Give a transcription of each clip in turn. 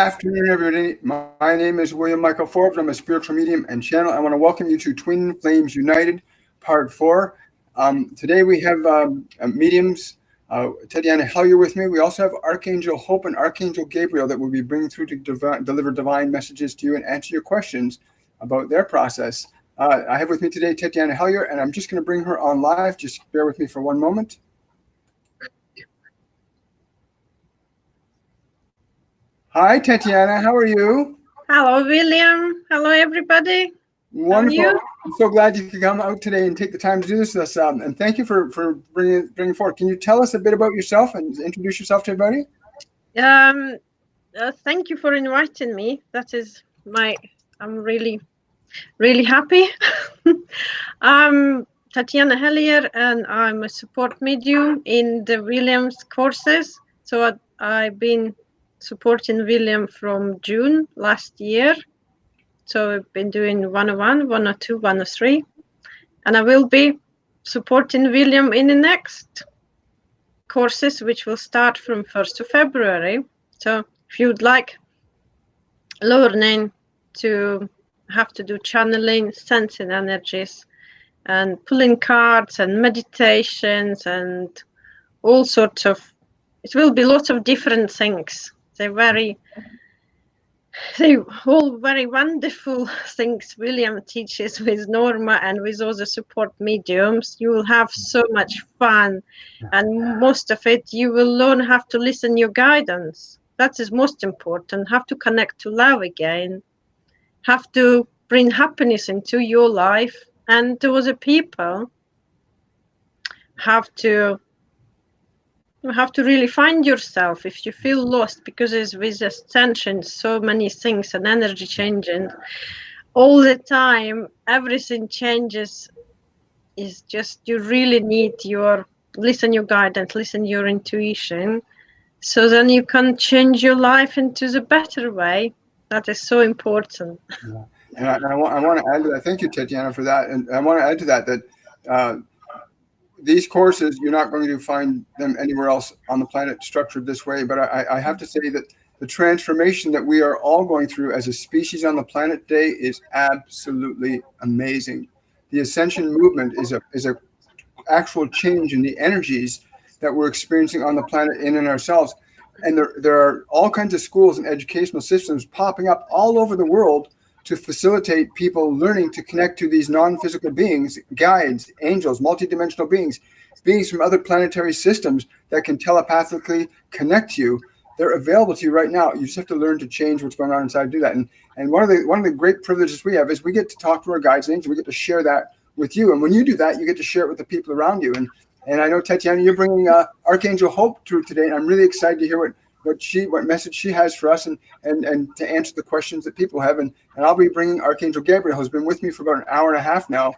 afternoon, everybody. My name is William Michael Forbes. I'm a spiritual medium and channel. I want to welcome you to Twin Flames United, Part 4. Today we have mediums, Tetyana with me. We also have Archangel Hope and Archangel Gabriel that will be bringing through to deliver divine messages to you and answer your questions about their process. I have with me today Tetyana, and I'm just going to bring her on live. Just bear with me for one moment. Hi, Tetyana. How are you? Hello, William. Hello, everybody. Wonderful. I'm so glad you could come out today and take the time to do this with us. And thank you for bringing forward. Can you tell us a bit about yourself and introduce yourself to everybody? Thank you for inviting me. I'm really, really happy. I'm Tetyana, and I'm a support medium in the William's courses. So I've been supporting William from June last year. So I've been doing 101, 102, 103. And I will be supporting William in the next courses, which will start from 1st of February. So if you'd like learning to have to do channeling, sensing energies, and pulling cards and meditations and all sorts of, it will be lots of different things. They're all very wonderful things William teaches with Norma and with all the support mediums. You will have so much fun, and most of it you will learn how to listen your guidance. That is most important. Have to connect to love again. Have to bring happiness into your life and to other people. You have to really find yourself if you feel lost, because it's with ascension, so many things and energy changing all the time. Everything changes. Is just you really need listen your guidance, listen your intuition, so then you can change your life into the better way. That is so important. Yeah. And I want to add to that. Thank you, Tetyana, for that. And I want to add to that these courses, you're not going to find them anywhere else on the planet structured this way. But I have to say that the transformation that we are all going through as a species on the planet today is absolutely amazing. The ascension movement is a actual change in the energies that we're experiencing on the planet in and ourselves. And there are all kinds of schools and educational systems popping up all over the world to facilitate people learning to connect to these non-physical beings, guides, angels, multidimensional beings from other planetary systems that can telepathically connect to you. They're available to you right now. You just have to learn to change what's going on inside to do that. And one of the great privileges we have is we get to talk to our guides and angels. We get to share that with you. And when you do that, you get to share it with the people around you. And I know, Tetyana, you're bringing Archangel Hope through today, and I'm really excited to hear what message she has for us and to answer the questions that people have. And I'll be bringing Archangel Gabriel, who's been with me for about an hour and a half now,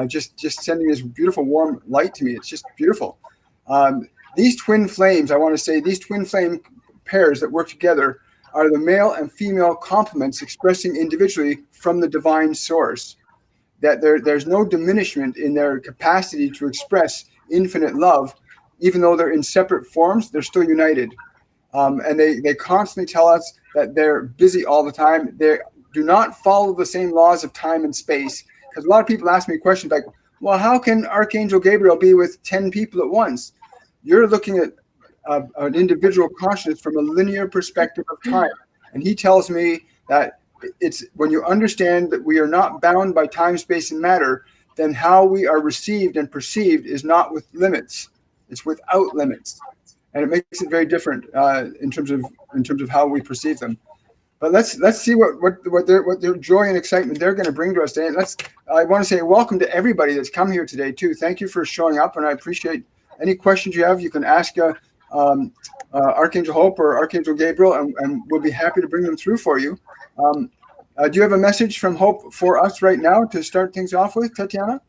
just sending this beautiful warm light to me. It's just beautiful. These twin flames, I want to say, these twin flame pairs that work together are the male and female complements expressing individually from the divine source. That there's no diminishment in their capacity to express infinite love. Even though they're in separate forms, they're still united. And they constantly tell us that they're busy all the time. They do not follow the same laws of time and space. Because a lot of people ask me questions like, well, how can Archangel Gabriel be with 10 people at once? You're looking at an individual consciousness from a linear perspective of time. And he tells me that it's when you understand that we are not bound by time, space, and matter, then how we are received and perceived is not with limits. It's without limits. And it makes it very different in terms of how we perceive them. But let's see what their joy and excitement they're going to bring to us today. I want to say welcome to everybody that's come here today too. Thank you for showing up, and I appreciate any questions you have. You can ask Archangel Hope or Archangel Gabriel, and we'll be happy to bring them through for you. Do you have a message from Hope for us right now to start things off with, Tetyana?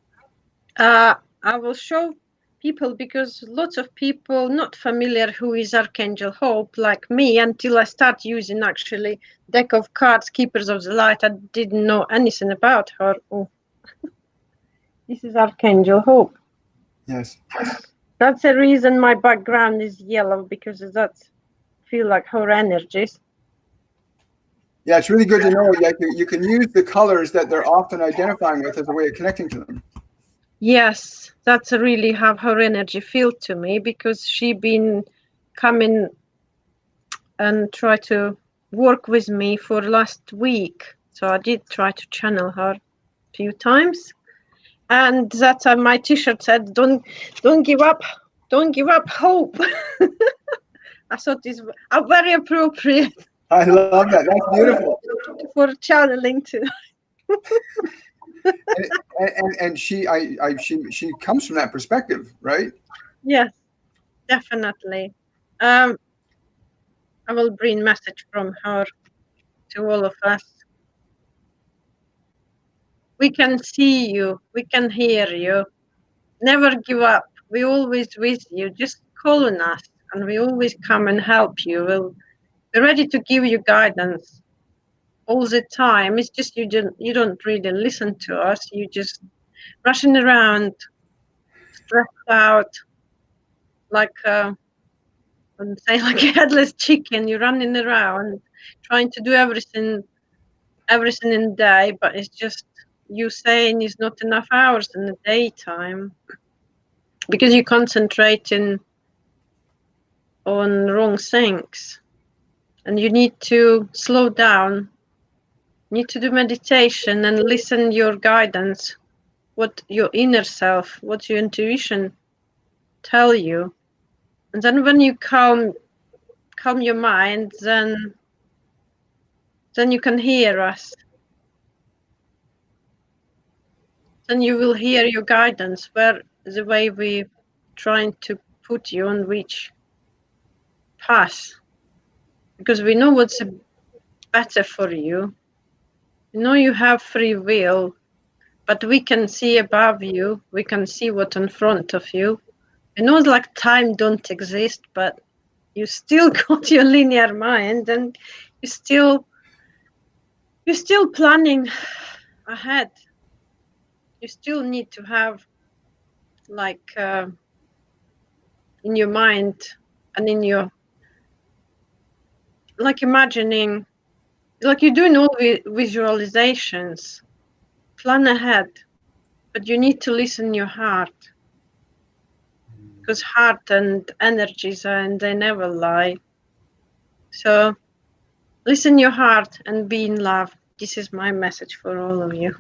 I will show people, because lots of people not familiar who is Archangel Hope like me until I start using actually deck of cards, Keepers of the Light. I didn't know anything about her. Oh. This is Archangel Hope. Yes. That's the reason my background is yellow, because that feel like her energies. Yeah, it's really good to know. Like you can use the colors that they're often identifying with as a way of connecting to them. Yes, that's really how her energy felt to me, because she been coming and try to work with me for last week. So I did try to channel her a few times. And that time my T-shirt said, don't give up, don't give up hope." I thought this was very appropriate I love that. That's beautiful. for channeling too. And she comes from that perspective, right? Yes, definitely. I will bring message from her to all of us. We can see you, we can hear you. Never give up. We always with you. Just call on us, and we always come and help you. We're ready to give you guidance all the time. It's just you don't really listen to us. You just rushing around, stressed out, like I'm saying, like a headless chicken. You're running around, trying to do everything in the day, but it's just you saying it's not enough hours in the daytime because you're concentrating on wrong things, and you need to slow down. You need to do meditation and listen your guidance, what your inner self, what your intuition tell you. And then when you calm your mind, then you can hear us. Then you will hear your guidance, where the way we trying to put you on which path, because we know what's better for you. We know you have free will, but we can see above you. We can see what's in front of you. We know like time don't exist, but you still got your linear mind, and you're still planning ahead. You still need to have like in your mind and in your like imagining, like you're doing all visualizations, plan ahead, but you need to listen your heart, because heart and energies and they never lie. So listen your heart and be in love. This is my message for all of you.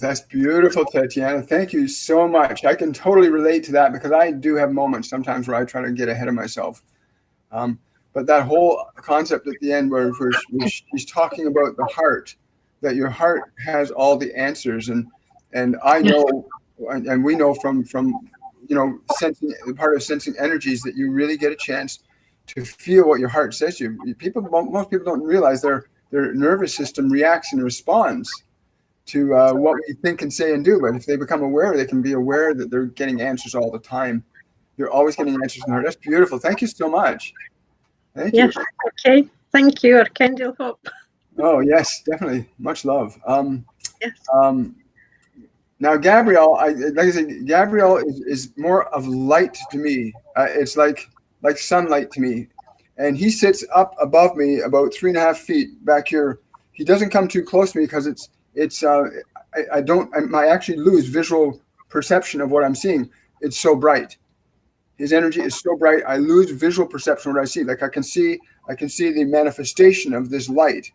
That's beautiful, Tetyana. Thank you so much. I can totally relate to that because I do have moments sometimes where I try to get ahead of myself. But that whole concept at the end where she's talking about the heart, that your heart has all the answers, and I know, and we know from sensing, part of sensing energies, that you really get a chance to feel what your heart says to you. Most people don't realize their nervous system reacts and responds to what we think and say and do. But if they become aware, they can be aware that they're getting answers all the time. You're always getting answers from the heart. That's beautiful. Thank you so much. Thank you. Yes. Okay. Thank you, Archangel Hope. Oh yes, definitely. Much love. Yes. Now Gabriel, like I said, Gabriel is more of light to me. It's like sunlight to me, and he sits up above me about 3.5 feet back here. He doesn't come too close to me because I actually lose visual perception of what I'm seeing. It's so bright. His energy is so bright. I lose visual perception of what I see. Like I can see the manifestation of this light,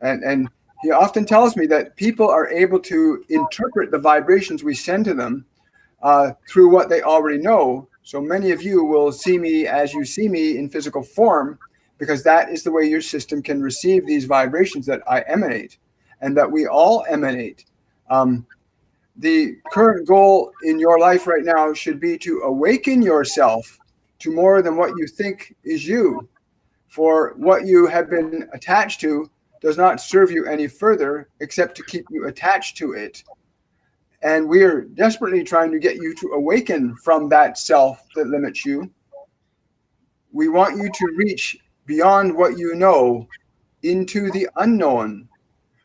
and he often tells me that people are able to interpret the vibrations we send to them through what they already know. So many of you will see me as you see me in physical form, because that is the way your system can receive these vibrations that I emanate and that we all emanate. The current goal in your life right now should be to awaken yourself to more than what you think is you. For what you have been attached to does not serve you any further except to keep you attached to it. And we are desperately trying to get you to awaken from that self that limits you. We want you to reach beyond what you know into the unknown.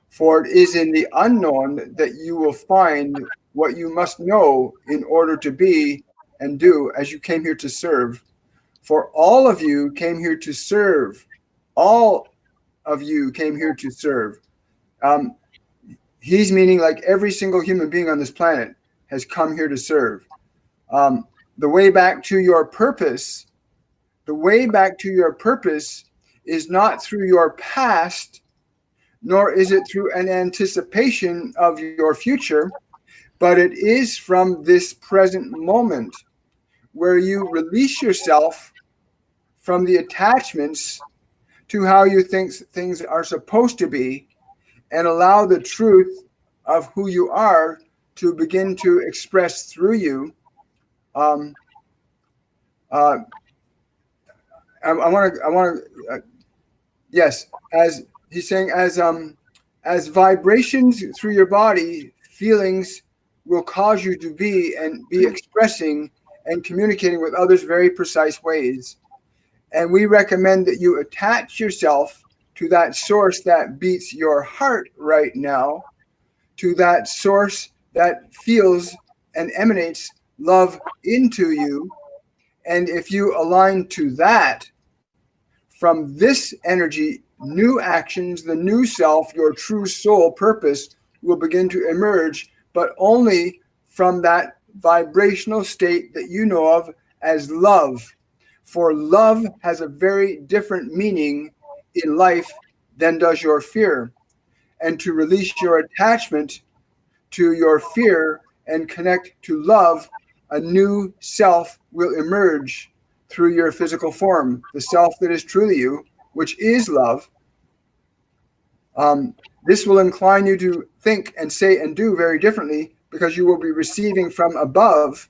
For it is in the unknown that you will find what you must know in order to be and do as you came here to serve. For all of you came here to serve. All of you came here to serve. He's meaning like every single human being on this planet has come here to serve. The way back to your purpose, is not through your past, nor is it through an anticipation of your future, but it is from this present moment where you release yourself from the attachments to how you think things are supposed to be and allow the truth of who you are to begin to express through you. I want to, yes, as he's saying, as vibrations through your body, feelings will cause you to be expressing and communicating with others very precise ways. And we recommend that you attach yourself to that source that beats your heart right now, to that source that feels and emanates love into you. And if you align to that, from this energy, new actions, the new self, your true soul purpose will begin to emerge, but only from that vibrational state that you know of as love. For love has a very different meaning in life than does your fear. And to release your attachment to your fear and connect to love, a new self will emerge through your physical form, the self that is truly you, which is love. This will incline you to think and say and do very differently because you will be receiving from above.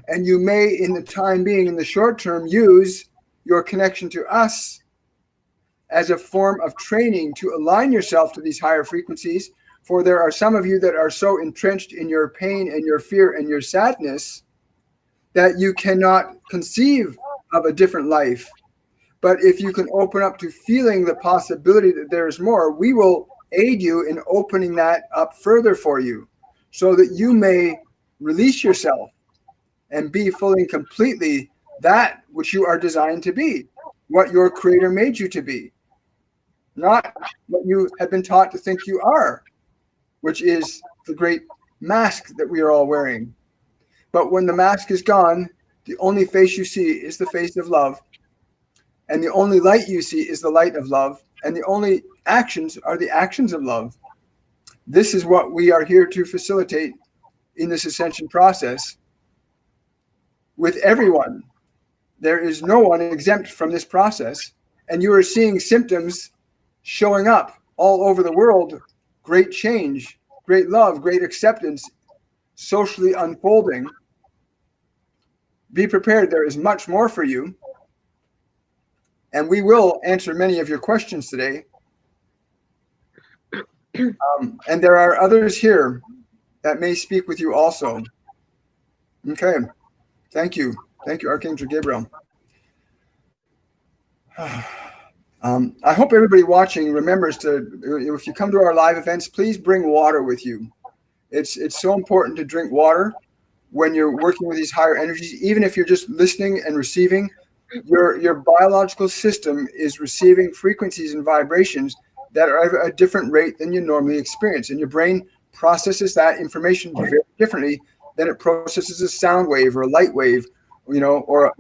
And you may, in the time being, in the short term, use your connection to us as a form of training to align yourself to these higher frequencies. For there are some of you that are so entrenched in your pain and your fear and your sadness that you cannot conceive of a different life. But if you can open up to feeling the possibility that there is more, we will aid you in opening that up further for you so that you may release yourself and be fully and completely that which you are designed to be, what your creator made you to be, not what you have been taught to think you are, which is the great mask that we are all wearing. But when the mask is gone, the only face you see is the face of love. And the only light you see is the light of love. And the only actions are the actions of love. This is what we are here to facilitate in this ascension process with everyone. There is no one exempt from this process. And you are seeing symptoms showing up all over the world. Great change, great love, great acceptance, socially unfolding. Be prepared. There is much more for you. And we will answer many of your questions today. And there are others here that may speak with you also. Okay. Thank you. Thank you, Archangel Gabriel. I hope everybody watching remembers to, if you come to our live events, please bring water with you. It's so important to drink water when you're working with these higher energies, even if you're just listening and receiving. Your biological system is receiving frequencies and vibrations that are at a different rate than you normally experience. And your brain processes that information very differently than it processes a sound wave or a light wave, or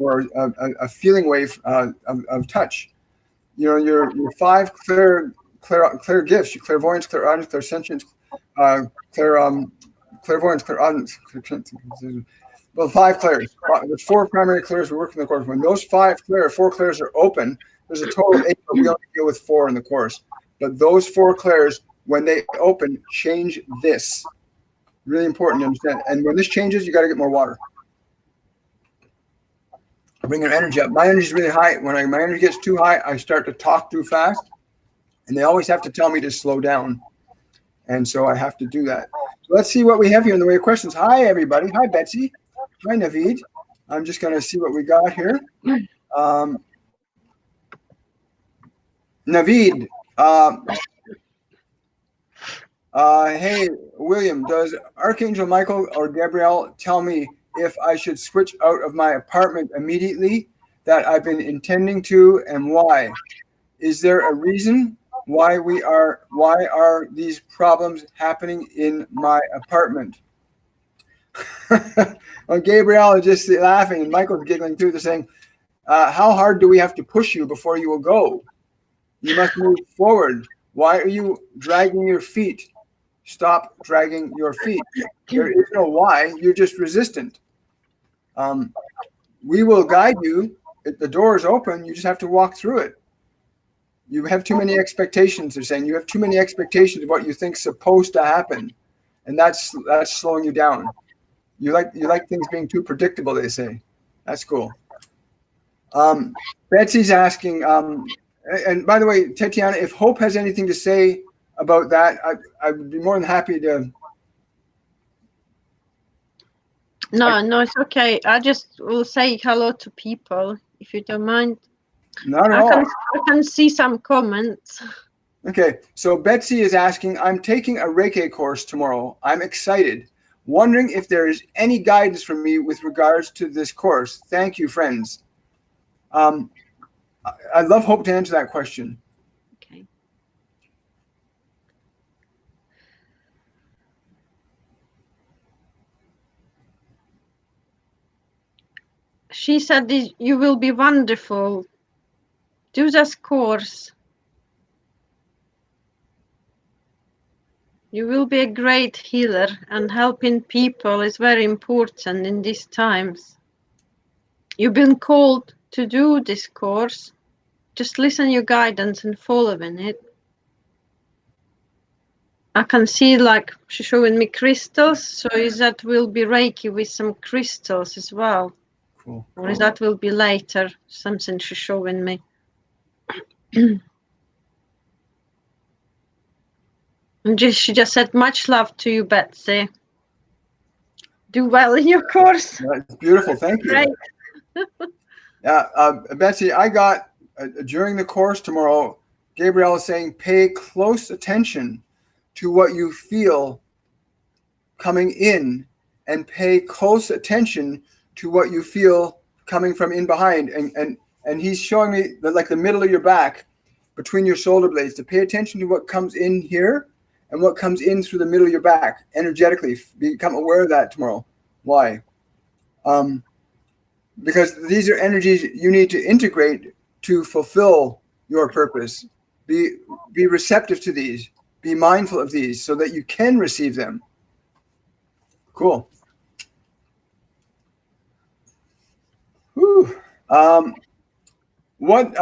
a feeling wave of touch. Your five clear gifts, your clairvoyance, clairaudience, clairsentience, clairvoyance, clairaudience, well, 5 clairs. There's 4 primary clairs we work in the course. When those 4 clairs are open, there's a total of 8, but we only deal with 4 in the course. But those 4 clairs, when they open, change this. Really important to understand. And when this changes, you got to get more water. Bring your energy up. My energy is really high. When my energy gets too high, I start to talk too fast. And they always have to tell me to slow down. And so I have to do that. So let's see what we have here in the way of questions. Hi, everybody. Hi, Betsy. Hi, Naveed. I'm just going to see what we got here. Naveed. Hey, William, does Archangel Michael or Gabriel tell me if I should switch out of my apartment immediately that I've been intending to, and why? Is there a reason why are these problems happening in my apartment? Well, Gabriel is just laughing, and Michael's giggling too. They're saying, how hard do we have to push you before you will go? You must move forward. Why are you dragging your feet? Stop dragging your feet. There is no why. You're just resistant. We will guide you. The door is open. You just have to walk through it. You have too many expectations. They're saying you have too many expectations of what you think's supposed to happen, and that's slowing you down. You like things being too predictable. They say. That's cool. Betsy's asking, and by the way, Tetyana, if Hope has anything to say about that, I would be more than happy to. No, it's okay. I just will say hello to people, if you don't mind. Not at all. I can see some comments. Okay, so Betsy is asking, I'm taking a Reiki course tomorrow. I'm excited. Wondering if there is any guidance for me with regards to this course. Thank you, friends. I'd love Hope to answer that question. Okay. She said you will be wonderful. Do this course. You will be a great healer, and helping people is very important in these times. You've been called to do this course. Just listen your guidance and following it. I can see like she's showing me crystals, so is that will be Reiki with some crystals as well? Cool. Or is that will be later, something she's showing me. And she just said, much love to you, Betsy. Do well in your course. That's beautiful. Thank you. Great. Betsy, I got during the course tomorrow, Gabriel is saying, pay close attention to what you feel coming in, and pay close attention to what you feel coming from in behind. And he's showing me the middle of your back, between your shoulder blades, to pay attention to what comes in here and what comes in through the middle of your back energetically. Become aware of that tomorrow. Why? Because these are energies you need to integrate to fulfill your purpose. Be receptive to these. Be mindful of these so that you can receive them. Cool. Whew. What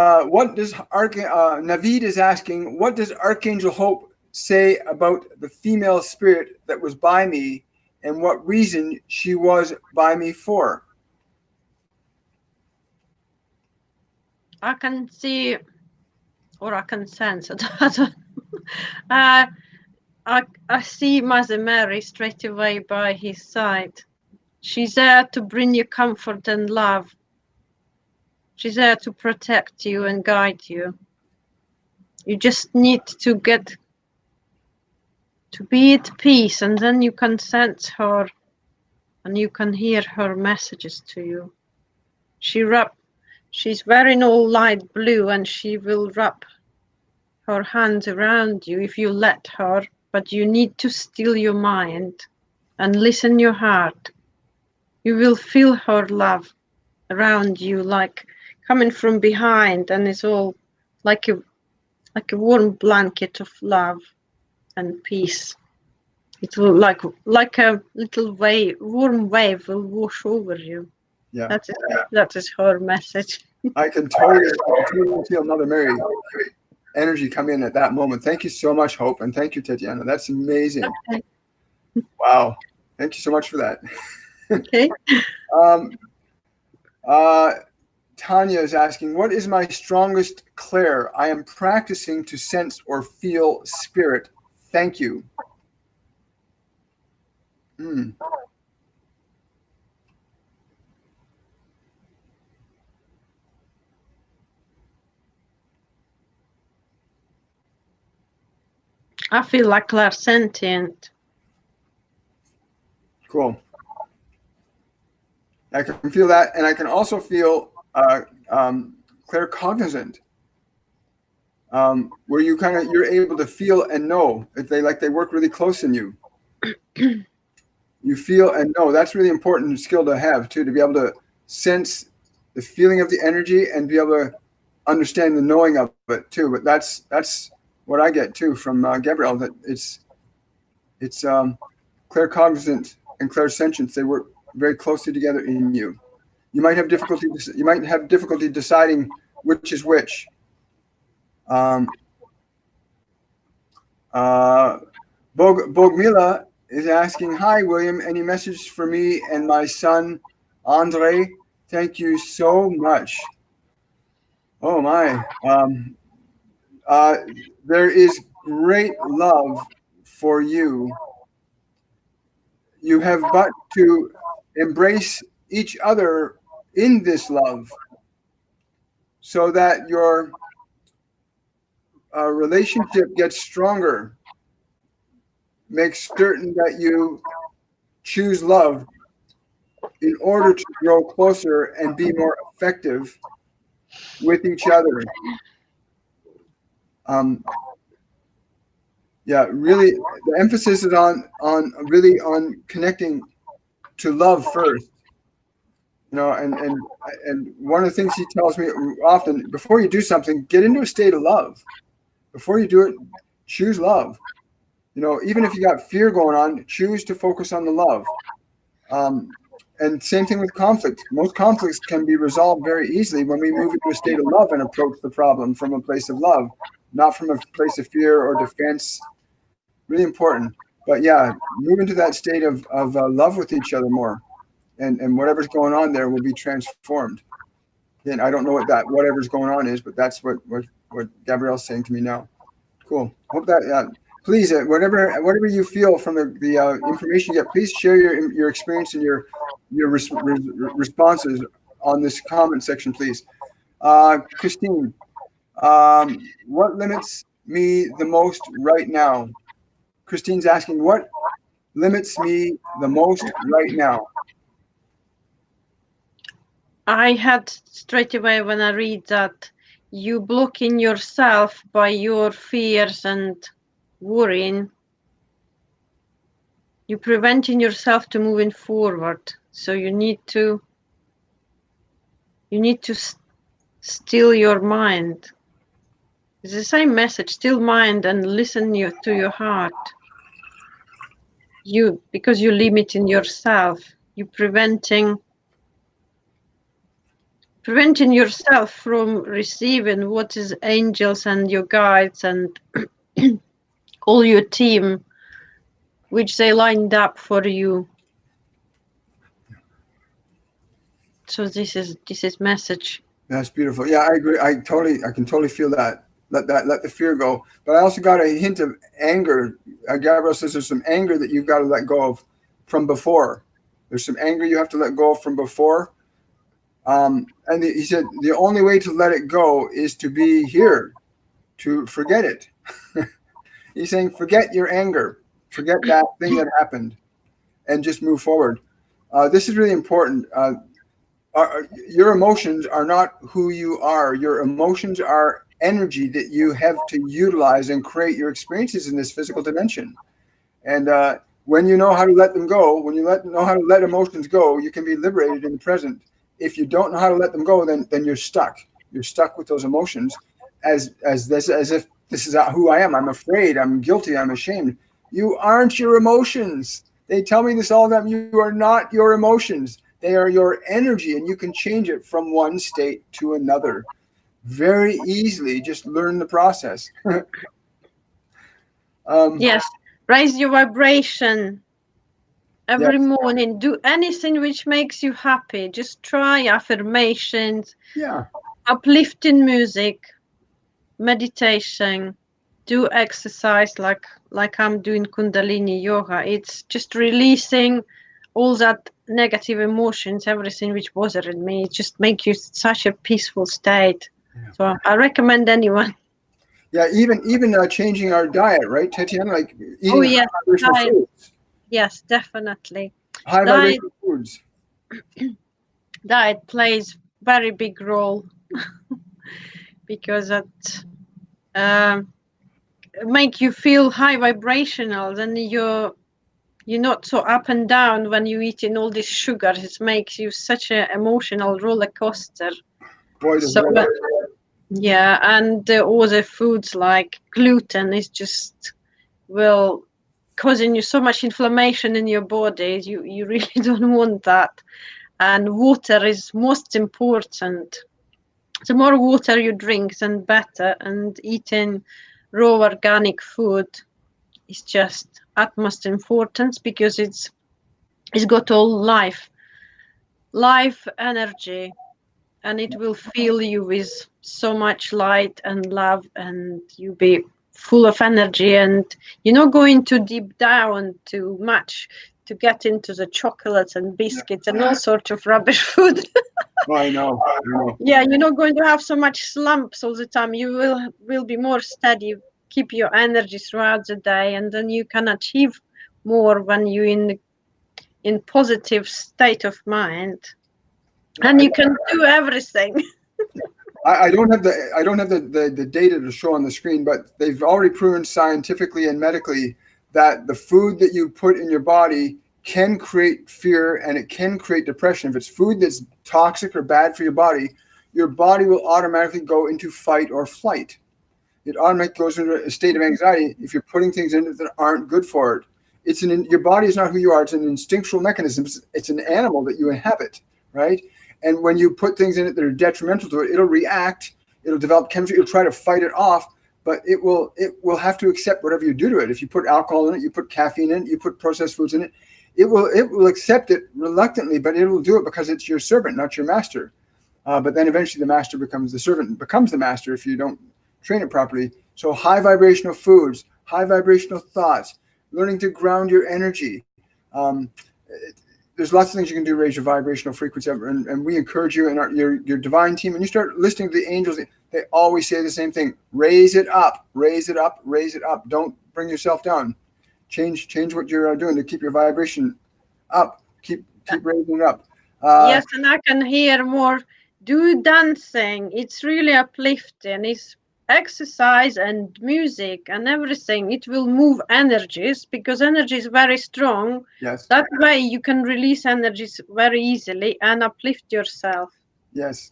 does Naveed is asking, what does Archangel Hope say about the female spirit that was by me, and what reason she was by me for? I can see, or I can sense it. I see Mother Mary straight away by his side. She's there to bring you comfort and love. She's there to protect you and guide you. You just need to get to be at peace, and then you can sense her and you can hear her messages to you. She's wearing all light blue, and she will wrap her hands around you if you let her, but you need to still your mind and listen your heart. You will feel her love around you, like coming from behind, and it's all like a warm blanket of love and peace. It will like a little warm wave will wash over you. Yeah, that is her message. I can totally feel Mother Mary energy come in at that moment. Thank you so much, Hope, and thank you, Tetyana. That's amazing. Okay. Wow, thank you so much for that. Okay. Tanya is asking, what is my strongest clair? I am practicing to sense or feel spirit. Thank you. I feel like clairsentient. Cool. I can feel that, and I can also feel claircognizant. where you're able to feel and know if they work really close in you. You feel and know. That's really important skill to have too, to be able to sense the feeling of the energy and be able to understand the knowing of it too. But that's what I get too from Gabriel, that it's claircognizant and clairsentience. They work very closely together in you. You might have difficulty deciding which is which. Bogmila is asking, hi, William, any message for me and my son, Andre? Thank you so much. Oh, my. There is great love for you. You have but to embrace each other in this love so that your relationship gets stronger. Make certain that you choose love in order to grow closer and be more effective with each other. Really, the emphasis is on connecting to love first. And one of the things he tells me often, before you do something, get into a state of love. Before you do it, choose love. Even if you got fear going on, choose to focus on the love. And same thing with conflict. Most conflicts can be resolved very easily when we move into a state of love and approach the problem from a place of love, not from a place of fear or defense. Really important. But yeah, move into that state of love with each other more. And whatever's going on there will be transformed. And I don't know what that whatever's going on is, but that's what Gabrielle's saying to me now. Cool. Hope that please, whatever you feel from the information you get, please share your experience and your responses on this comment section, please. Christine, what limits me the most right now? Christine's asking, what limits me the most right now? I had straight away when I read that you blocking yourself by your fears and worrying. You're preventing yourself to moving forward. So you need to still your mind. It's the same message, still mind and listen to your heart. Because you're limiting yourself, you're preventing yourself from receiving what is angels and your guides and all your team, which they lined up for you. So this is message. That's beautiful. Yeah, I agree. I can totally feel that. Let the fear go. But I also got a hint of anger. Gabriel says there's some anger that you've got to let go of from before. There's some anger you have to let go of from before. And he said the only way to let it go is to be here, to forget it. He's saying forget your anger, forget that thing that happened, and just move forward. This is really important. Your emotions are not who you are. Your emotions are energy that you have to utilize and create your experiences in this physical dimension. And when you know how to let them go, when you know how to let emotions go, you can be liberated in the present. If you don't know how to let them go, then you're stuck. You're stuck with those emotions as if this is who I am. I'm afraid. I'm guilty. I'm ashamed. You aren't your emotions. They tell me this all the time. You are not your emotions. They are your energy, and you can change it from one state to another very easily. Just learn the process. Yes, raise your vibration every morning. Do anything which makes you happy. Just try affirmations, uplifting music, meditation, do exercise like I'm doing Kundalini yoga. It's just releasing all that negative emotions, everything which bothered me. It just makes you such a peaceful state. So I recommend anyone. Yeah, even changing our diet, right, Tetyana? Like eating high vibrational foods. Yes, definitely. High vibrational foods. Diet plays very big role because make you feel high vibrational, then you're not so up and down when you eating all this sugar. It makes you such an emotional roller coaster. Boy, does So yeah, and all the foods like gluten is just will causing you so much inflammation in your body. You really don't want that. And water is most important. The more water you drink, then better. And eating raw organic food is just utmost importance, because it's got all life energy, and it will fill you with so much light and love, and you be full of energy, and you're not going to deep down too much to get into the chocolates and biscuits and all sorts of rubbish food. Oh, I know. Yeah, you're not going to have so much slumps all the time. You will be more steady, keep your energy throughout the day, and then you can achieve more when you're in positive state of mind, and you can do everything. I don't have the data to show on the screen, but they've already proven scientifically and medically that the food that you put in your body can create fear and it can create depression. If it's food that's toxic or bad for your body will automatically go into fight or flight. It automatically goes into a state of anxiety if you're putting things in it that aren't good for it. Your body is not who you are. It's an instinctual mechanism. It's an animal that you inhabit, right? And when you put things in it that are detrimental to it, it'll react. It'll develop chemistry. It'll try to fight it off, but it will have to accept whatever you do to it. If you put alcohol in it, you put caffeine in it, you put processed foods in it, it will accept it reluctantly, but it will do it because it's your servant, not your master. But then eventually the master becomes the servant, becomes the master if you don't train it properly. So high vibrational foods, high vibrational thoughts, learning to ground your energy. There's lots of things you can do to raise your vibrational frequency, and we encourage you and your divine team. And you start listening to the angels, they always say the same thing: raise it up, raise it up, raise it up. Don't bring yourself down. Change what you're doing to keep your vibration up. Keep raising it up. Yes, and I can hear more. Do dancing. It's really uplifting. It's exercise and music and everything. It will move energies, because energy is very strong. Yes. That way you can release energies very easily and uplift yourself. Yes.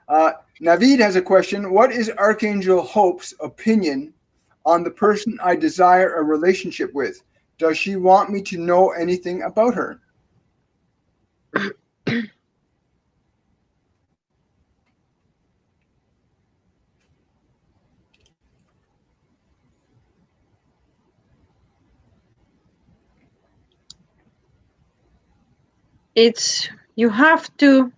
Naveed has a question. What is Archangel Hope's opinion on the person I desire a relationship with? Does she want me to know anything about her? You have to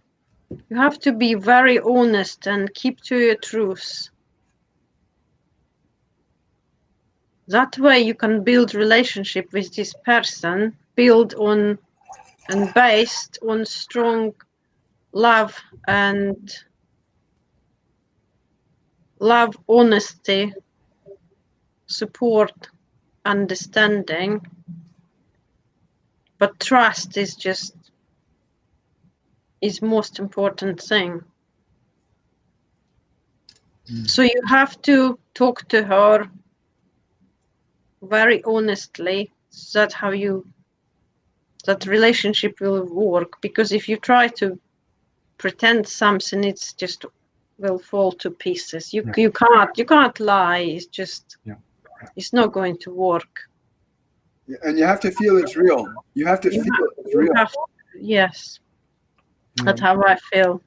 be very honest and keep to your truth. That way you can build relationship with this person, build on and based on strong love, honesty, support, understanding. But trust is most important thing. So you have to talk to her very honestly. That's how that relationship will work. Because if you try to pretend something, it's just will fall to pieces. You can't lie. It's just it's not going to work. And you have to feel it's real. You have to feel it's real. Yes. That's how I feel.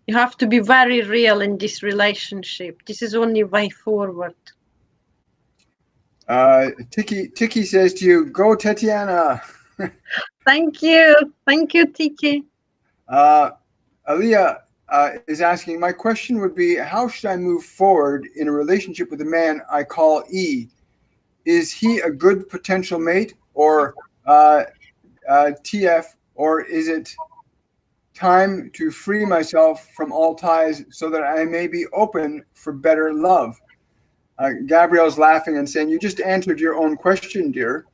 You have to be very real in this relationship. This is only way forward. Tiki says to you, go Tetyana. Thank you, Tiki. Aliyah is asking, my question would be, how should I move forward in a relationship with a man I call E? Is he a good potential mate, or TF, or is it time to free myself from all ties so that I may be open for better love? Gabrielle's laughing and saying, you just answered your own question, dear.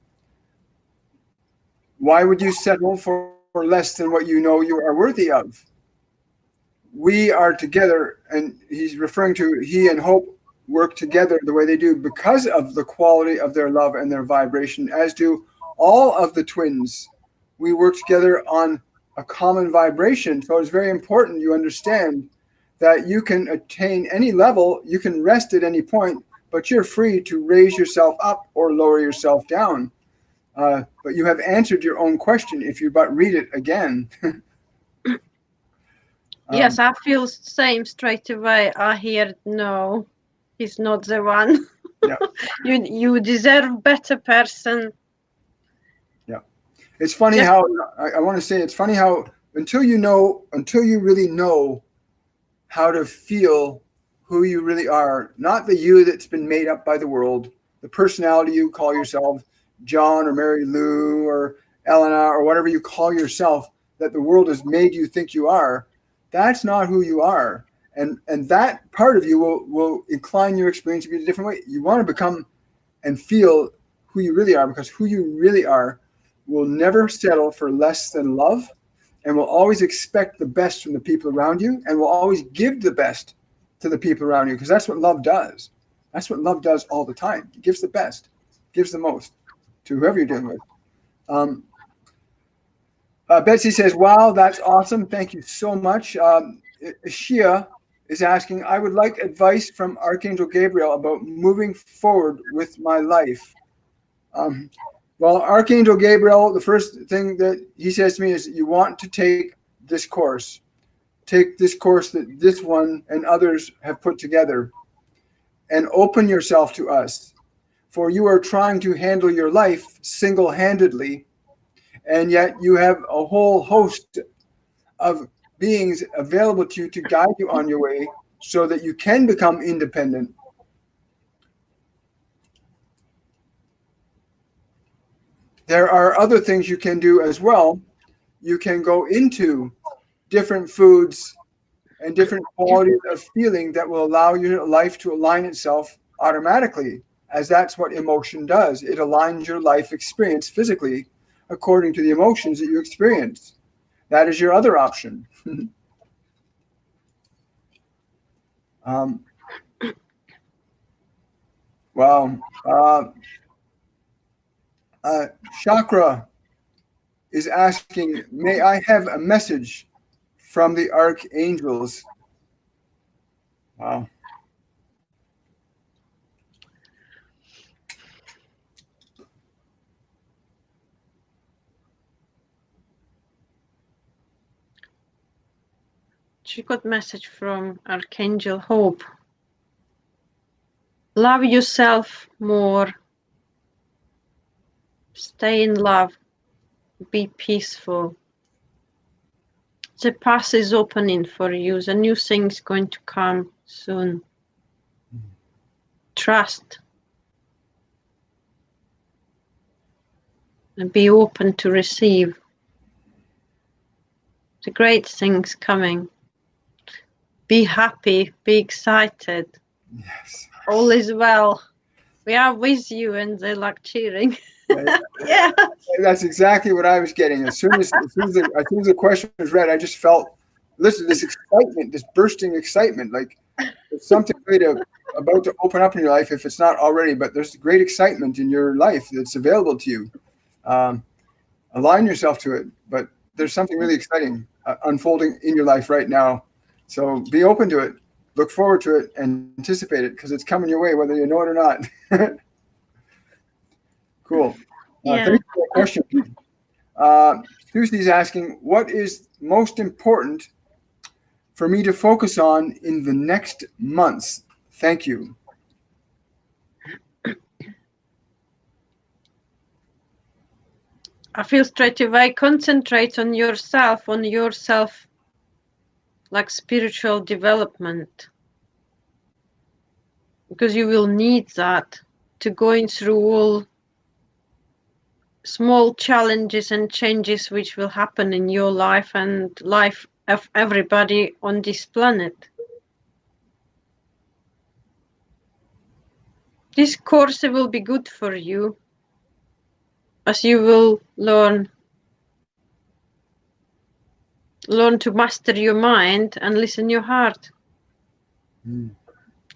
Why would you settle for less than what you know you are worthy of? We are together, and he's referring to he and Hope work together the way they do because of the quality of their love and their vibration, as do all of the twins. We work together on a common vibration. So it's very important you understand that you can attain any level, you can rest at any point, but you're free to raise yourself up or lower yourself down. But you have answered your own question if you but read it again. Yes, I feel same straight away. I hear, no, he's not the one. Yeah. You deserve better person. Yeah. It's funny how, I want to say, it's funny how until you really know how to feel who you really are, not the you that's been made up by the world, the personality you call yourself, John or Mary Lou or Elena or whatever you call yourself, that the world has made you think you are, that's not who you are. And that part of you will incline your experience to be a different way. You want to become and feel who you really are, because who you really are will never settle for less than love, and will always expect the best from the people around you, and will always give the best to the people around you, because that's what love does. That's what love does all the time. It gives the best, gives the most to whoever you're dealing with. Betsy says, wow, that's awesome. Thank you so much. Shia is asking, I would like advice from Archangel Gabriel about moving forward with my life. Well, Archangel Gabriel, the first thing that he says to me is, you want to take this course. Take this course that this one and others have put together, and open yourself to us. For you are trying to handle your life single-handedly, and yet you have a whole host of beings available to you to guide you on your way so that you can become independent. There are other things you can do as well. You can go into different foods and different qualities of feeling that will allow your life to align itself automatically, as that's what emotion does. It aligns your life experience physically according to the emotions that you experience. That is your other option. Wow. Chakra is asking, may I have a message from the archangels? Wow. She got message from Archangel Hope. Love yourself more. Stay in love. Be peaceful. The path is opening for you. The new thing is going to come soon. Trust. And be open to receive. The great things coming. Be happy. Be excited. Yes. All is well. We are with you, and they're like cheering. Yeah. That's exactly what I was getting. As soon as the question was read, I just felt, listen, this excitement, this bursting excitement, like there's something great about to open up in your life if it's not already. But there's great excitement in your life that's available to you. Align yourself to it. But there's something really exciting unfolding in your life right now. So be open to it. Look forward to it and anticipate it, because it's coming your way, whether you know it or not. Cool. Yeah. Thank you for the question. Susie's asking, what is most important for me to focus on in the next months? Thank you. I feel straight away, concentrate on yourself, like spiritual development. Because you will need that to going through all small challenges and changes which will happen in your life and life of everybody on this planet. This course will be good for you, as you will learn to master your mind and listen your heart.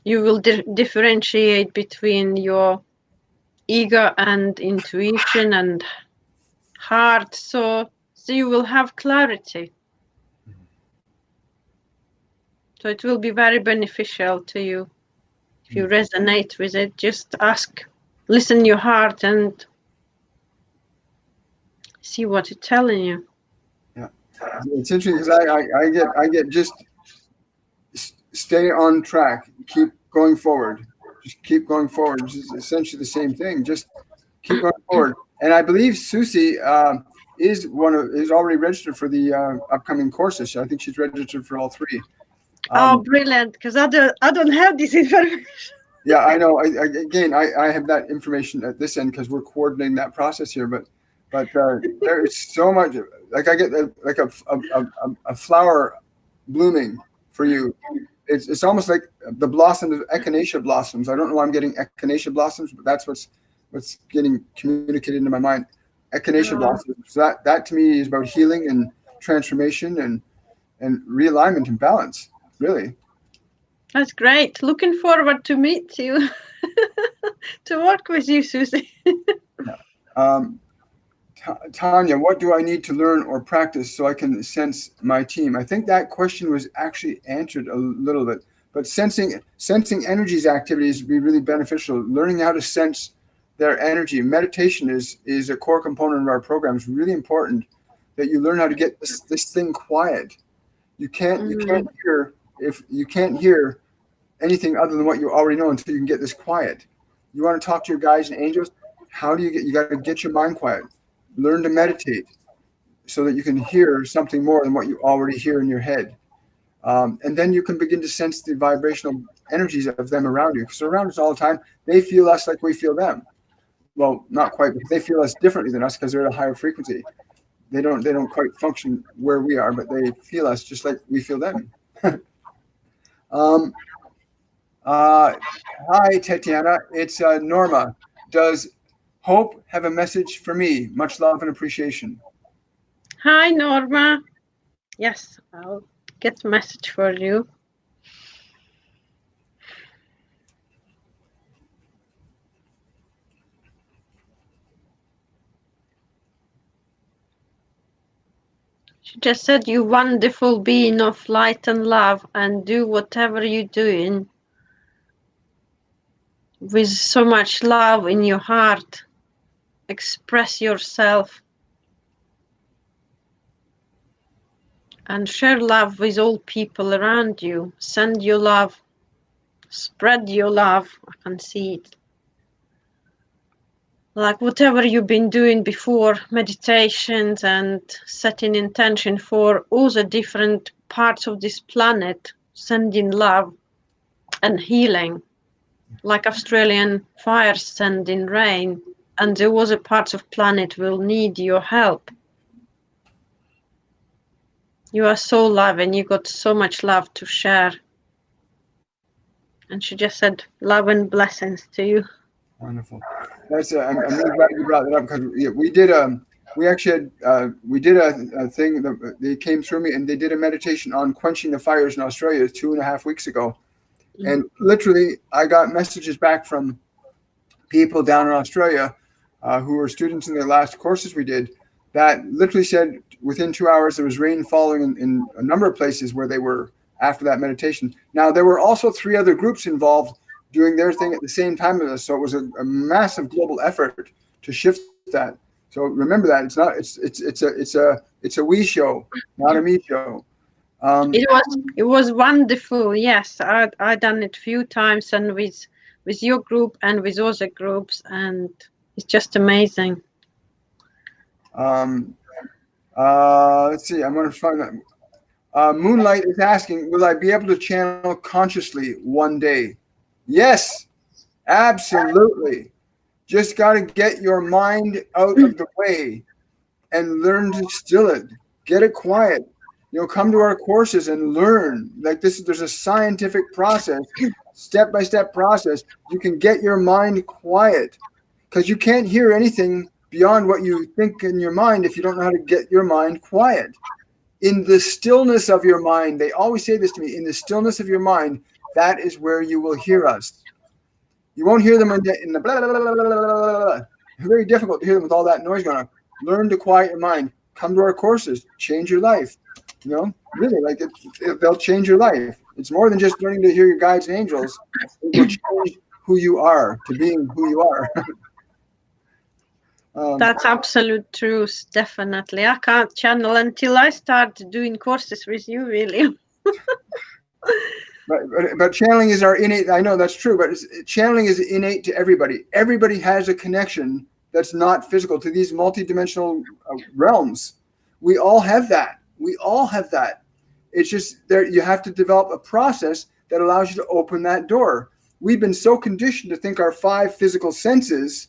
You will differentiate between your ego and intuition and heart, so you will have clarity. So it will be very beneficial to you. If you resonate with it, just listen your heart and see what it's telling you. Yeah, it's interesting because I get just stay on track, keep going forward, just keep going forward, which is essentially the same thing. Just keep going forward. And I believe Susie is already registered for the upcoming courses. I think she's registered for all three. Oh, brilliant! Because I don't have this information. Yeah, I know. I have that information at this end because we're coordinating that process here. But there is so much. Like I get like a flower blooming for you. It's almost like the blossoms of echinacea blossoms. I don't know why I'm getting echinacea blossoms, but that's what's getting communicated into my mind. Echinacea blossoms. So that to me is about healing and transformation and realignment and balance. Really. That's great. Looking forward to meet you, to work with you, Susie. Tanya, what do I need to learn or practice so I can sense my team? I think that question was actually answered a little bit, but sensing energies activities would be really beneficial. Learning how to sense their energy. Meditation is a core component of our program. It's really important that you learn how to get this thing quiet. You can't hear anything other than what you already know until you can get this quiet. You want to talk to your guides and angels? You got to get your mind quiet. Learn to meditate so that you can hear something more than what you already hear in your head. And then you can begin to sense the vibrational energies of them around you. Because they're around us all the time. They feel us like we feel them. Well, not quite, because they feel us differently than us because they're at a higher frequency. They don't quite function where we are, but they feel us just like we feel them. Hi, Tetyana. It's Norma. Does Hope have a message for me? Much love and appreciation. Hi, Norma. Yes, I'll get a message for you. She just said, you wonderful being of light and love, and do whatever you're doing with so much love in your heart. Express yourself and share love with all people around you. Send your love. Spread your love. I can see it. Like whatever you've been doing before, meditations and setting intention for all the different parts of this planet, sending love and healing, like Australian fires sending rain, and there was a part of planet will need your help. You are so loving, you got so much love to share. And she just said love and blessings to you. Wonderful. That's I'm really glad you brought that up because we did a thing that they came through me and they did a meditation on quenching the fires in Australia 2.5 weeks ago, and literally I got messages back from people down in Australia who were students in the last courses we did that literally said within 2 hours there was rain falling in a number of places where they were after that meditation. Now there were also 3 other groups involved doing their thing at the same time as us. So it was a massive global effort to shift that. So remember that it's a we show, not a me show. It was wonderful. Yes, I done it a few times and with your group and with other groups, and it's just amazing. Let's see. I'm going to find that. Moonlight is asking, will I be able to channel consciously one day? Yes, absolutely. Just got to get your mind out of the way and learn to still it. Get it quiet. Come to our courses and learn. Like there's a scientific process, step-by-step process. You can get your mind quiet because you can't hear anything beyond what you think in your mind if you don't know how to get your mind quiet. In the stillness of your mind, they always say this to me, in the stillness of your mind, that is where you will hear us. You won't hear them in the blah, blah, blah, blah, blah, blah, blah. It's very difficult to hear them with all that noise going on. Learn to quiet your mind. Come to our courses. Change your life. You know, really, like they'll change your life. It's more than just learning to hear your guides and angels. It will change who you are to being who you are. That's absolute truth, definitely. I can't channel until I start doing courses with you, William. But channeling is our innate. I know that's true, but channeling is innate to everybody. Everybody has a connection that's not physical to these multidimensional realms. We all have that. We all have that. It's just there. You have to develop a process that allows you to open that door. We've been so conditioned to think our 5 physical senses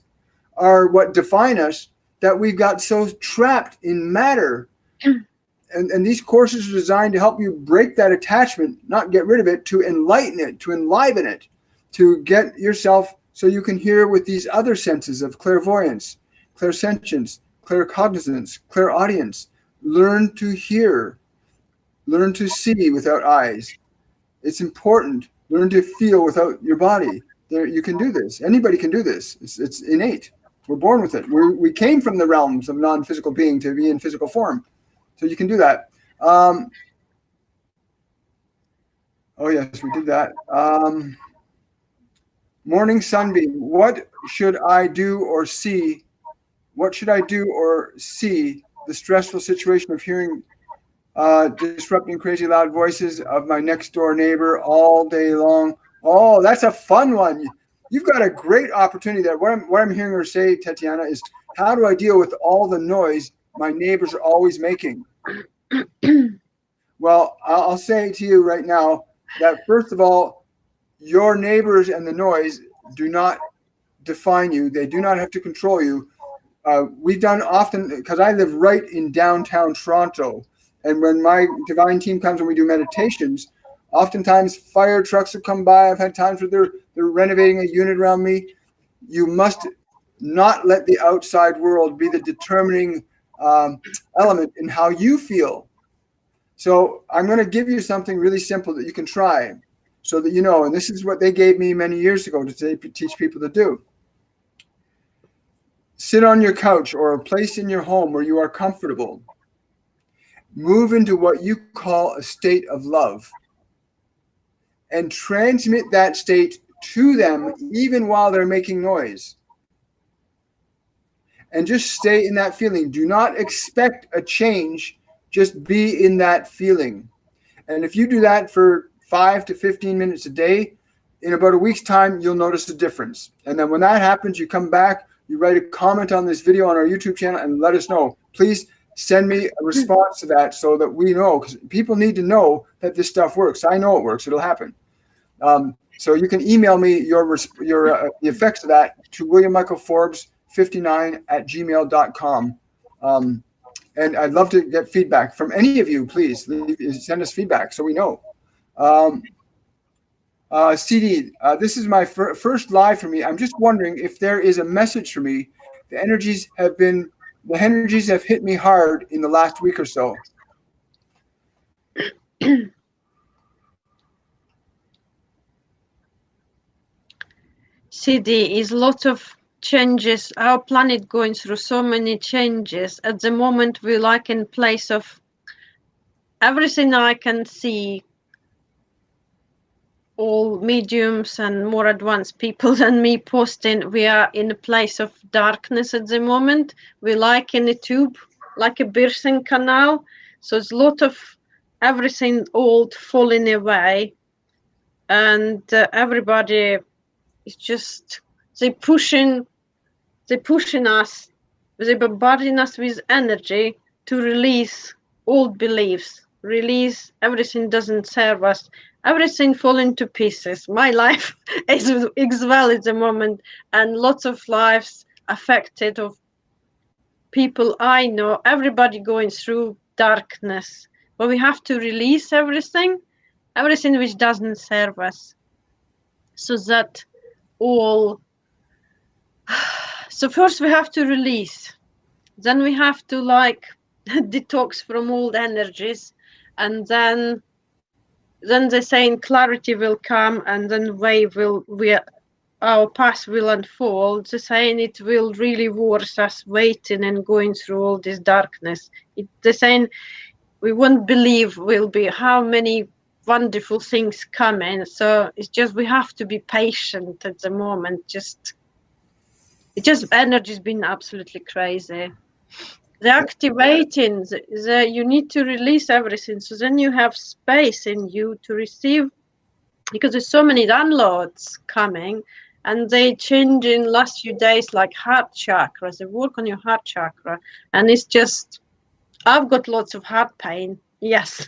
are what define us that we've got so trapped in matter. And these courses are designed to help you break that attachment, not get rid of it, to enlighten it, to enliven it, to get yourself so you can hear with these other senses of clairvoyance, clairsentience, claircognizance, clairaudience. Learn to hear. Learn to see without eyes. It's important. Learn to feel without your body. You can do this. Anybody can do this. It's innate. We're born with it. We came from the realms of non-physical being to be in physical form. So you can do that. Oh, yes, we did that. Morning sunbeam. What should I do or see? What should I do or see the stressful situation of hearing disrupting crazy loud voices of my next door neighbor all day long? Oh, that's a fun one. You've got a great opportunity there. What I'm hearing her say, Tetyana, is how do I deal with all the noise my neighbors are always making? Well, I'll say to you right now that, first of all, your neighbors and the noise do not define you. They do not have to control you. We've done often, because I live right in downtown Toronto, and when my divine team comes and we do meditations, oftentimes fire trucks have come by. I've had times where they're renovating a unit around me. You must not let the outside world be the determining element in how you feel. So I'm going to give you something really simple that you can try so that you know, and this is what they gave me many years ago to teach people to do. Sit on your couch or a place in your home where you are comfortable. Move into what you call a state of love and transmit that state to them even while they're making noise. And just stay in that feeling. Do not expect a change. Just be in that feeling. And if you do that for 5 to 15 minutes a day, in about a week's time, you'll notice a difference. And then when that happens, you come back, you write a comment on this video on our YouTube channel and let us know. Please send me a response to that so that we know, because people need to know that this stuff works. I know it works. It'll happen. So you can email me the effects of that to William Michael Forbes 59@gmail.com. And I'd love to get feedback from any of you. Please send us feedback so we know. CD, this is my first live for me. I'm just wondering if there is a message for me. The energies have hit me hard in the last week or so. CD is lots of changes. Our planet going through so many changes. At the moment, we're like in place of everything I can see. All mediums and more advanced people than me posting, we are in a place of darkness at the moment. We're like in a tube, like a birthing canal. So it's a lot of everything old falling away. And everybody is just, they're pushing us, they're bombarding us with energy to release old beliefs, release everything doesn't serve us. Everything falling to pieces. My life is well at the moment, and lots of lives affected of people I know. Everybody going through darkness, but we have to release everything which doesn't serve us. So that all. So first we have to release, then we have to detox from old energies, and then then they're saying clarity will come, and then our path will unfold. They're saying it will really worth us waiting and going through all this darkness. They're saying we won't believe will be how many wonderful things coming. So it's just we have to be patient at the moment. Energy's been absolutely crazy. The activating, you need to release everything. So then you have space in you to receive, because there's so many downloads coming, and they change in last few days, like heart chakras. They work on your heart chakra, and it's just, I've got lots of heart pain. Yes,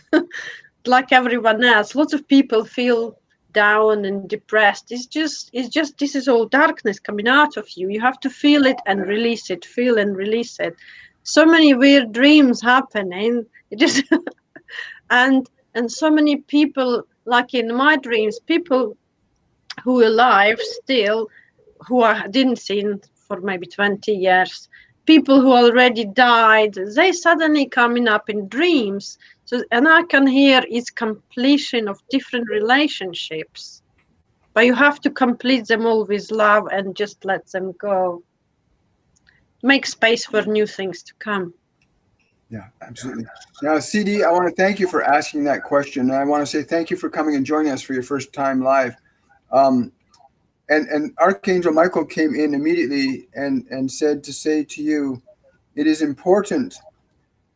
like everyone else. Lots of people feel down and depressed. It's just this is all darkness coming out of you. You have to feel it and release it. Feel and release it. So many weird dreams happening. It just and so many people, like in my dreams, people who are alive still, who I didn't see for maybe 20 years, people who already died, they suddenly coming up in dreams. So, and I can hear it's completion of different relationships, but you have to complete them all with love and just let them go. Make space for new things to come. Yeah, absolutely. Now, CD, I want to thank you for asking that question. And I want to say thank you for coming and joining us for your first time live. And Archangel Michael came in immediately and said to say to you, it is important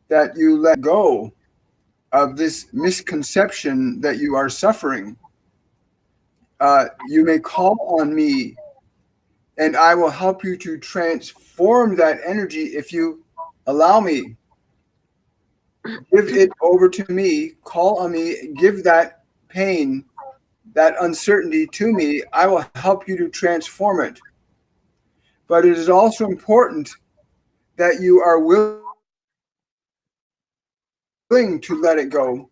that you let go of this misconception that you are suffering. You may call on me, and I will help you to transform that energy if you allow me. Give it over to me, call on me, give that pain, that uncertainty to me. I will help you to transform it. But it is also important that you are willing to let it go.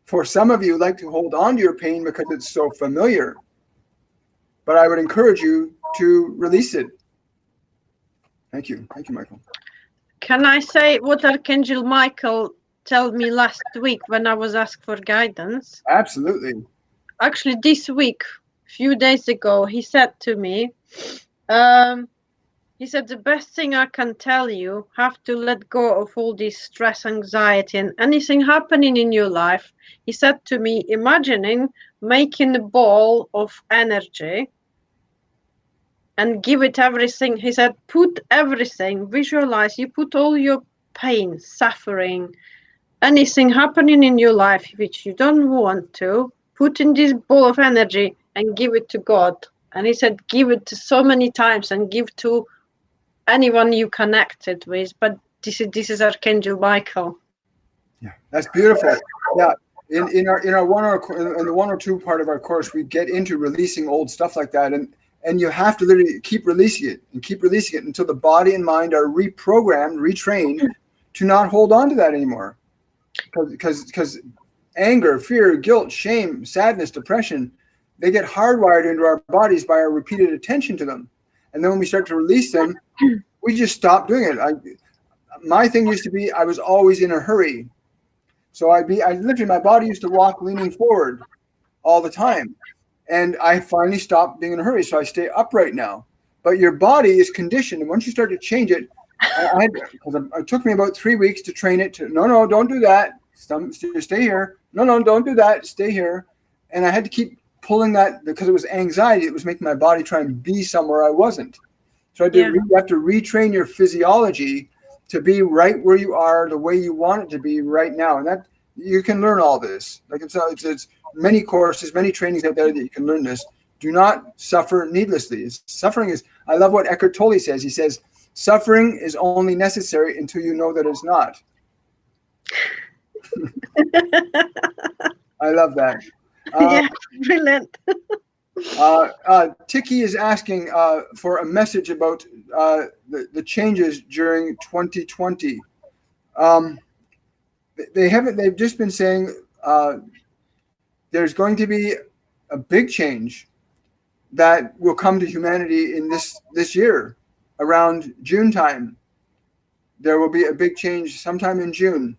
For some of you, like to hold on to your pain because it's so familiar. But I would encourage you to release it. Thank you. Thank you, Michael. Can I say what Archangel Michael told me last week when I was asked for guidance? Absolutely. Actually, this week, a few days ago, he said to me, he said, the best thing I can tell you, have to let go of all this stress, anxiety, and anything happening in your life. He said to me, imagining making a ball of energy and give it everything. He said, put everything, visualize, you put all your pain, suffering, anything happening in your life which you don't want to, put in this ball of energy and give it to God. And he said, give it so many times and give to anyone you connected with. But this is Archangel Michael. Yeah, that's beautiful. Yeah. In our in the 102 part of our course, we get into releasing old stuff like that, and you have to literally keep releasing it until the body and mind are reprogrammed, retrained to not hold on to that anymore. Because anger, fear, guilt, shame, sadness, depression, they get hardwired into our bodies by our repeated attention to them. And then when we start to release them, we just stop doing it. My thing used to be I was always in a hurry. So I literally, my body used to walk leaning forward all the time. And I finally stopped being in a hurry. So I stay upright now. But your body is conditioned. And once you start to change it, it took me about 3 weeks to train it to, no, don't do that. Stay here. No, don't do that. Stay here. And I had to keep pulling that because it was anxiety. It was making my body try and be somewhere I wasn't. So you have to retrain your physiology to be right where you are, the way you want it to be right now. And that you can learn all this. Like it's many courses, many trainings out there that you can learn this. Do not suffer needlessly. Suffering is, I love what Eckhart Tolle says. He says, suffering is only necessary until you know that it's not. I love that. Yeah, brilliant. Tiki is asking for a message about the changes during 2020. They've just been saying there's going to be a big change that will come to humanity in this year around June time. There will be a big change sometime in June.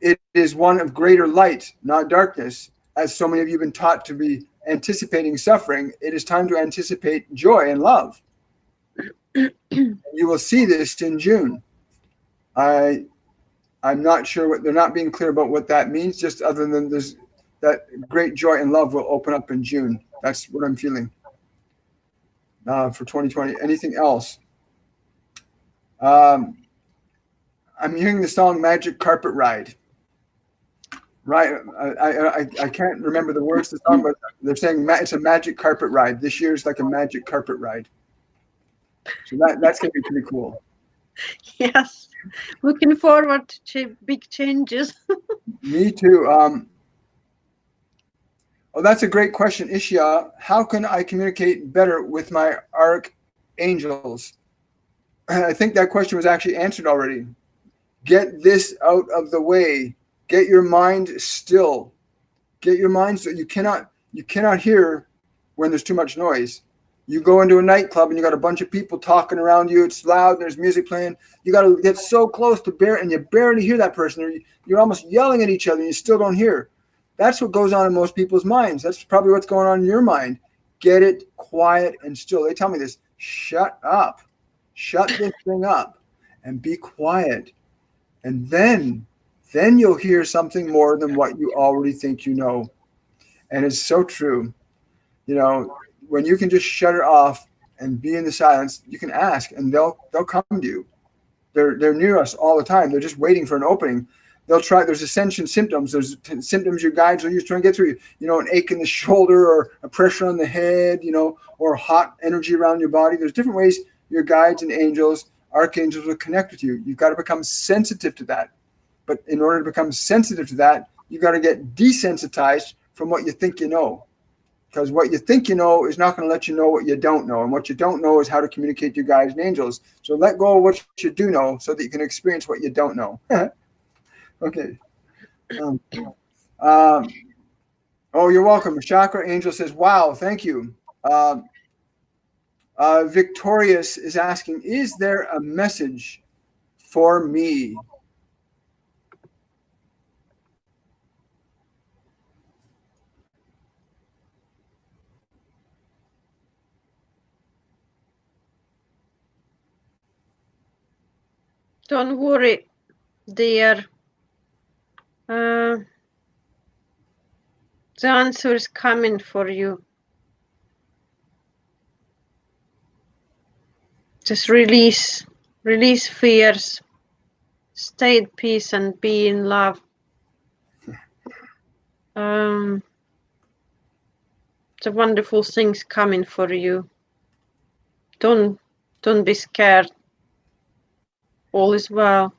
it is one of greater light, not darkness. As so many of you have been taught to be anticipating suffering, it is time to anticipate joy and love. You will see this in June. I'm not sure what, they're not being clear about what that means, just other than there's that great joy and love will open up in June. That's what I'm feeling for 2020. Anything else? I'm hearing the song Magic Carpet Ride. Right. I can't remember the words of the song, but they're saying it's a magic carpet ride. This year's like a magic carpet ride. So that's going to be pretty cool. Yes. Looking forward to big changes. Me too. Oh, that's a great question, Ishia. How can I communicate better with my archangels? I think that question was actually answered already. Get this out of the way. Get your mind still. Get your mind so you cannot hear when there's too much noise. You go into a nightclub and you got a bunch of people talking around you. It's loud. There's music playing. You got to get so close to and you barely hear that person. You're almost yelling at each other and you still don't hear. That's what goes on in most people's minds. That's probably what's going on in your mind. Get it quiet and still. They tell me this. Shut up. Shut this thing up and be quiet. And then you'll hear something more than what you already think you know. And it's so true. You know, when you can just shut it off and be in the silence, you can ask and they'll come to you. They're near us all the time. They're just waiting for an opening. They'll try. There's ascension symptoms. There's symptoms your guides will use trying to get through. You know, an ache in the shoulder or a pressure on the head, you know, or hot energy around your body. There's different ways your guides and angels, archangels will connect with you. You've got to become sensitive to that. But in order to become sensitive to that, you got to get desensitized from what you think you know. Because what you think you know is not going to let you know what you don't know. And what you don't know is how to communicate to your guides and angels. So let go of what you do know so that you can experience what you don't know. Okay. Oh, you're welcome. Chakra Angel says, wow, thank you. Victorious is asking, is there a message for me? Don't worry, dear. The answer is coming for you. Just release fears, stay at peace and be in love. The wonderful things coming for you. Don't be scared. All is well.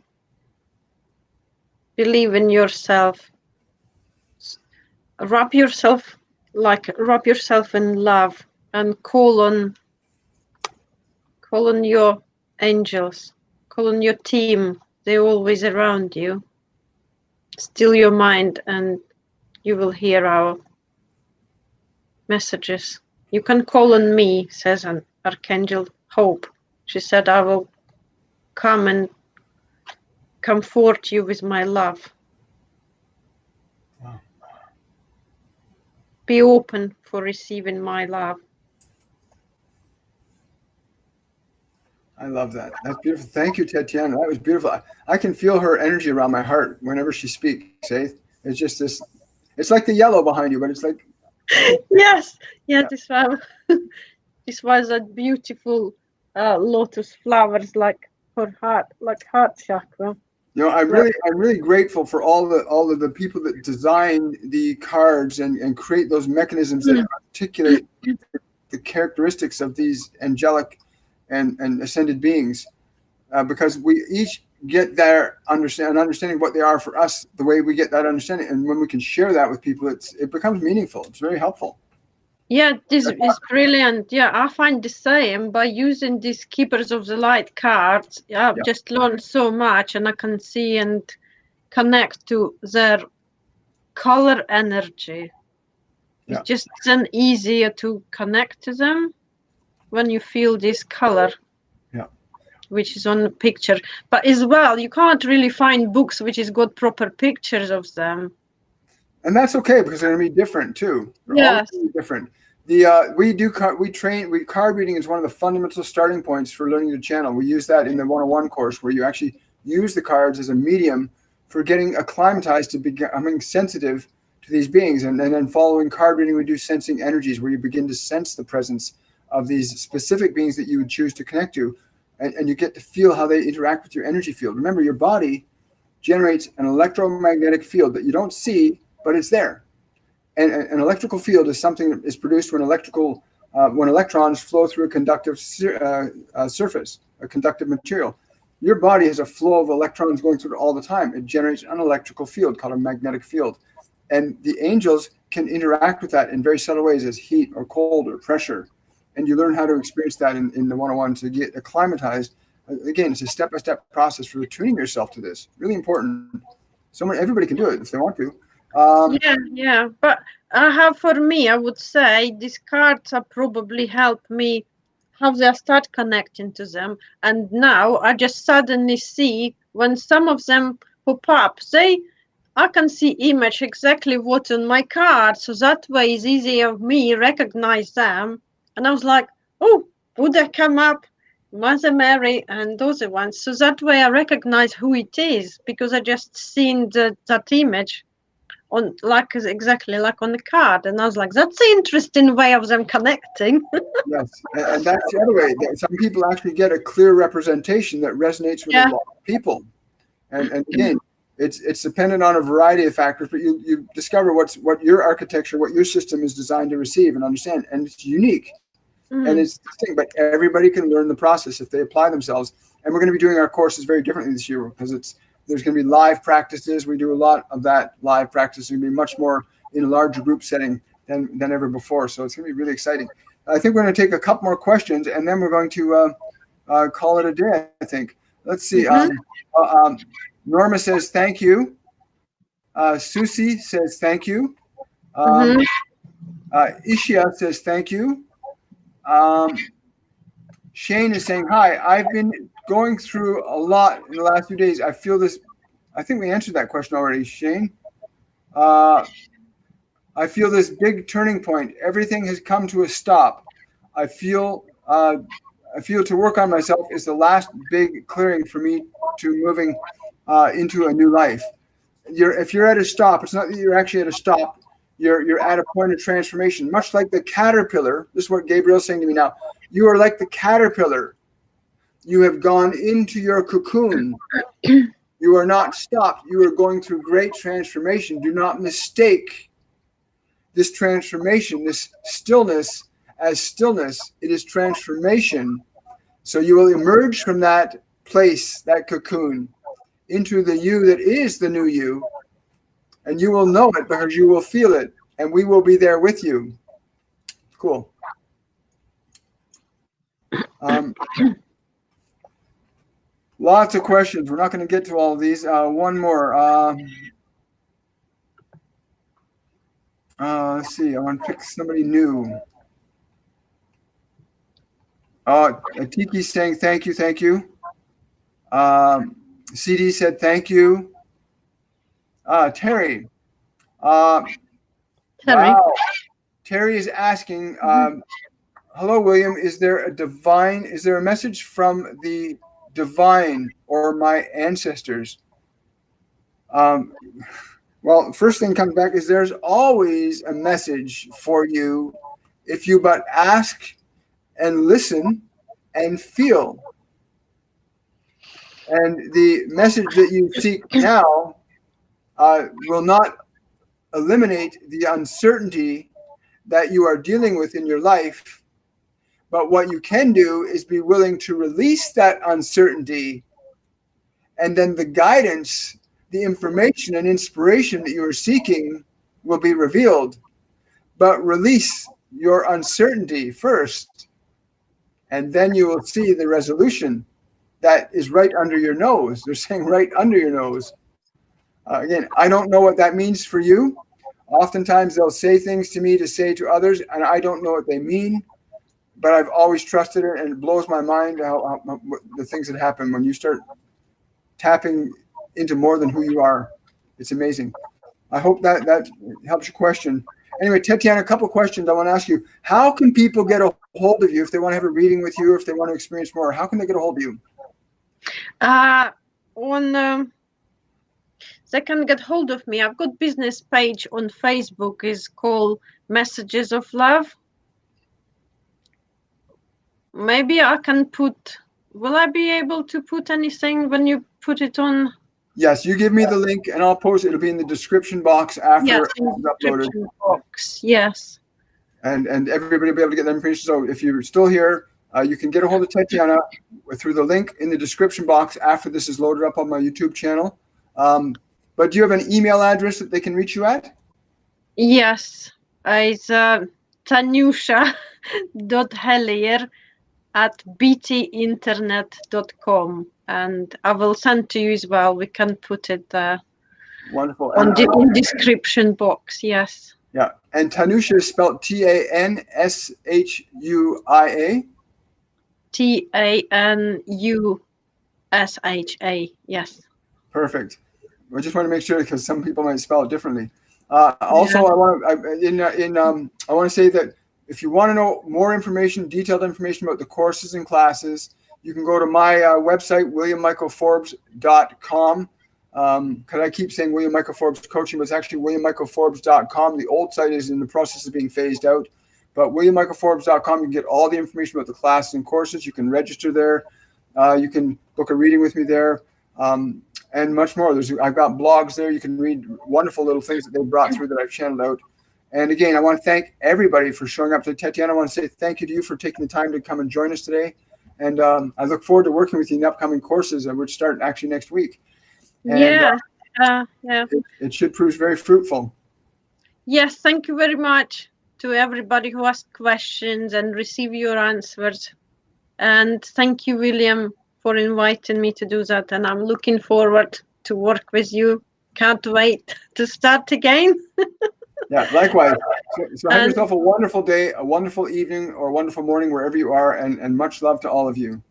Believe in yourself. Wrap yourself in love and call on your angels. Call on your team. They're always around you. Still your mind and you will hear our messages. You can call on me, says an Archangel Hope. She said, I will come and comfort you with my love. Wow. Be open for receiving my love. I love that. That's beautiful. Thank you, Tetyana. That was beautiful. I can feel her energy around my heart whenever she speaks. Eh? It's just this. It's like the yellow behind you, but it's like. Yes. Yeah. This was a beautiful lotus flowers, like her heart, like heart chakra. You know, I'm really grateful for all of the people that design the cards and create those mechanisms that articulate the characteristics of these angelic and ascended beings, because we each get their understanding of what they are for us, the way we get that understanding, and when we can share that with people, it becomes meaningful. It's very helpful. Yeah, this is brilliant. Yeah, I find the same by using these Keepers of the Light cards. I've just learned so much, and I can see and connect to their color energy. It's just then easier to connect to them when you feel this color. Yeah. which is on the picture. But as well, you can't really find books which has got proper pictures of them. And that's okay, because they're going to be different too. They're always Yes. going to be different. Card reading is one of the fundamental starting points for learning to channel. We use that in the 101 course, where you actually use the cards as a medium for getting acclimatized to becoming sensitive to these beings. And then following card reading, we do sensing energies, where you begin to sense the presence of these specific beings that you would choose to connect to. And you get to feel how they interact with your energy field. Remember, your body generates an electromagnetic field that you don't see, but it's there. And an electrical field is something that is produced when electrons flow through a conductive surface, a conductive material. Your body has a flow of electrons going through it all the time. It generates an electrical field called a magnetic field. And the angels can interact with that in very subtle ways, as heat or cold or pressure. And you learn how to experience that in the 101 to get acclimatized. Again, it's a step-by-step process for tuning yourself to this. Really important. Everybody can do it if they want to. Yeah. But for me, I would say these cards have probably helped me how they start connecting to them. And now I just suddenly see when some of them pop up, I can see image exactly what's on my card. So that way it's easier of me recognize them. And I was like, oh, Buddha come up, Mother Mary, and those are ones. So that way I recognize who it is, because I just seen that image on exactly like on the card. And I was like, that's an interesting way of them connecting. Yes, and that's the other way. Some people actually get a clear representation that resonates with a lot of people. And again, it's dependent on a variety of factors, but you discover what your architecture, what your system is designed to receive and understand, and it's unique. And it's distinct, but everybody can learn the process if they apply themselves. And we're going to be doing our courses very differently this year, because there's going to be live practices. We do a lot of that live practice. It's going to be much more in a larger group setting than ever before. So it's going to be really exciting. I think we're going to take a couple more questions, and then we're going to call it a day, I think. Let's see. Norma says thank you. Susie says thank you. Ishia says thank you. Shane is saying hi. I've been going through a lot in the last few days. I feel this. I think we answered that question already, Shane. I feel this big turning point. Everything has come to a stop. I feel to work on myself is the last big clearing for me to moving into a new life. If you're at a stop, it's not that you're actually at a stop. You're at a point of transformation, much like the caterpillar. This is what Gabriel's saying to me now. You are like the caterpillar. You have gone into your cocoon. You are not stopped. You are going through great transformation. Do not mistake this transformation, this stillness as stillness. It is transformation. So you will emerge from that place, that cocoon, into the you that is the new you. And you will know it because you will feel it. And we will be there with you. Cool. Lots of questions. We're not going to get to all of these. One more. Let's see. I want to pick somebody new. Tiki's saying thank you, thank you. CD said thank you. Terry. Wow. Terry is asking, hello, William. Is there a message from the divine or my ancestors? Well, first thing comes back is there's always a message for you if you but ask and listen and feel. And the message that you seek now will not eliminate the uncertainty that you are dealing with in your life. But what you can do is be willing to release that uncertainty, and then the guidance, the information and inspiration that you are seeking will be revealed. But release your uncertainty first, and then you will see the resolution that is right under your nose. They're saying right under your nose. Again, I don't know what that means for you. Oftentimes they'll say things to me to say to others, and I don't know what they mean. but I've always trusted it, and it blows my mind how the things that happen when you start tapping into more than who you are. It's amazing. I hope that helps your question. Anyway, Tetyana, a couple of questions I want to ask you. How can people get a hold of you if they want to have a reading with you, if they want to experience more? How can they get a hold of you? They can get hold of me. I've got business page on Facebook. Is called Messages of Love. Maybe I can put. Will I be able to put anything when you put it on? Yes, you give me the link and I'll post it. It'll be in the description box after yes, it's uploaded. Box. Yes. And everybody will be able to get that information. So if you're still here, you can get a hold of Tetyana through the link in the description box after this is loaded up on my YouTube channel. But do you have an email address that they can reach you at? Yes, it's tanusha.hellier @btinternet.com, and I will send to you as well. We can put it Wonderful. on in description box. Yes. Yeah, and Tanusha is spelled TANSHUIA. TANUSHA. Yes. Perfect. I just want to make sure because some people might spell it differently. Also, yeah. I want to say that if you want to know more information, detailed information about the courses and classes, you can go to my website, williammichaelforbes.com. Because I keep saying William Michael Forbes Coaching, but it's actually williammichaelforbes.com. The old site is in the process of being phased out. But williammichaelforbes.com, you can get all the information about the classes and courses. You can register there. You can book a reading with me there. And much more. I've got blogs there. You can read wonderful little things that they brought through that I've channeled out. And again, I want to thank everybody for showing up to Tetyana. I want to say thank you to you for taking the time to come and join us today. And I look forward to working with you in the upcoming courses, which start actually next week. And, yeah. It should prove very fruitful. Yes, thank you very much to everybody who asked questions and receive your answers. And thank you, William, for inviting me to do that. And I'm looking forward to work with you. Can't wait to start again. Yeah, likewise. So have yourself a wonderful day, a wonderful evening, or a wonderful morning wherever you are, and much love to all of you.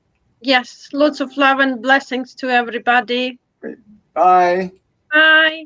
Yes, lots of love and blessings to everybody. Great. Bye. Bye.